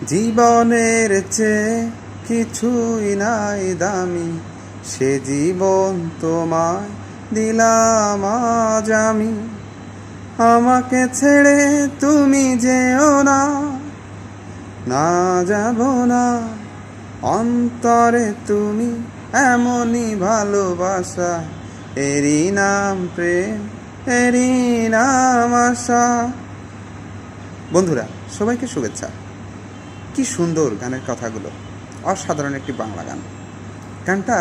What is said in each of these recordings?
জীবনের চেয়ে কিছুই নাই দামি, সে জীবন তোমায় দিলাম আজ আমি। আমাকে ছেড়ে তুমি যেও না, না যাব না। অন্তরে তুমি এমনই ভালোবাসা, এরই নাম প্রেম, এরই নাম আশা। বন্ধুরা, সবাইকে শুভেচ্ছা। কি সুন্দর গানের কথাগুলো, অসাধারণ একটি বাংলা গান। গানটা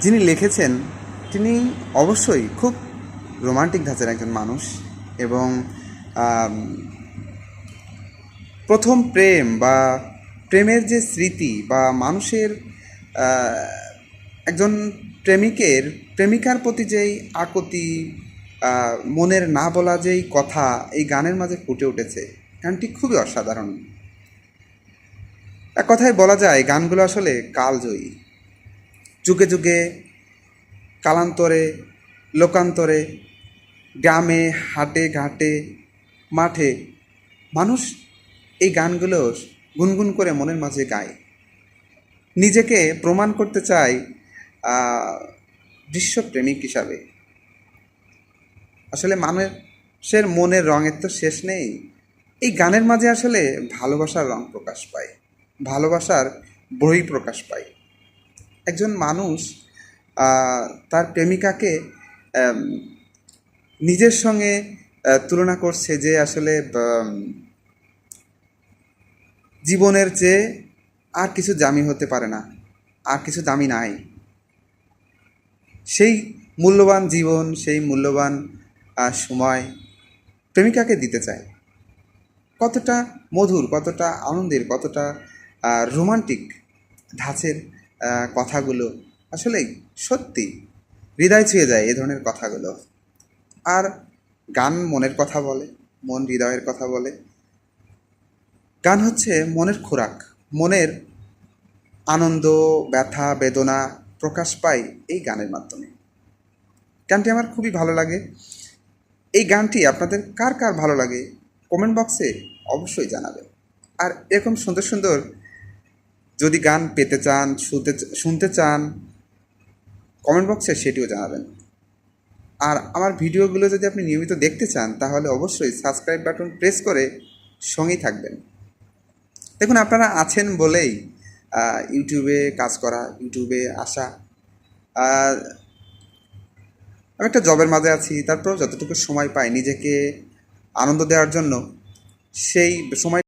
যিনি লিখেছেন তিনি অবশ্যই খুব রোমান্টিক ধাঁচের একজন মানুষ, এবং প্রথম প্রেম বা প্রেমের যে স্মৃতি বা মানুষের একজন প্রেমিকার প্রতি যেই আকুতি, মনের না বলা যেই কথা এই গানের মাঝে ফুটে উঠেছে, গানটি খুবই অসাধারণ। এক কথায় বলা যায় গানগুলো আসলে কালজয়ী। যুগে যুগে, কালান্তরে, লোকান্তরে, গ্রামে, হাটে ঘাটে, মাঠে মানুষ এই গানগুলো গুনগুন করে মনের মাঝে গায়। নিজেকে প্রমাণ করতে চায় দৃশ্যপ্রেমিক হিসাবে। আসলে মানুষের মনের রঙের তো শেষ নেই। এই গানের মাঝে আসলে ভালোবাসার রং প্রকাশ পায়, ভালোবাসার বই প্রকাশ পায়। একজন মানুষ তার প্রেমিকাকে নিজের সঙ্গে তুলনা করছে যে আসলে জীবনের চেয়ে আর কিছু দামি হতে পারে না, আর কিছু দামি নাই। সেই মূল্যবান জীবন, সেই মূল্যবান সময় প্রেমিকাকে দিতে চায়। কতটা মধুর, কতটা আনন্দের, কতটা রোমান্টিক ধাঁচের কথাগুলো। আসলেই সত্যি হৃদয় ছুঁয়ে যায় এ ধরনের কথাগুলো। আর গান মনের কথা বলে, মন হৃদয়ের কথা বলে। গান হচ্ছে মনের খোরাক। মনের আনন্দ, ব্যথা, বেদনা প্রকাশ পায় এই গানের মাধ্যমে। গানটি আমার খুবই ভালো লাগে। এই গানটি আপনাদের কার কার ভালো লাগে কমেন্ট বক্সে অবশ্যই জানাবেন। আর এরকম সুন্দর সুন্দর যদি গান পেতে চান, শুনতে চান, কমেন্ট বক্সে সেটিও জানাবেন। আর আমার ভিডিওগুলো যদি আপনি নিয়মিত দেখতে চান তাহলে অবশ্যই সাবস্ক্রাইব বাটন প্রেস করে সঙ্গেই থাকবেন। দেখুন, আপনারা আছেন বলেই ইউটিউবে কাজ করা, ইউটিউবে আসা। আমি একটা জবের মাঝে আছি, তারপরেও যতটুকু সময় পাই নিজেকে আনন্দ দেওয়ার জন্য সেই সময়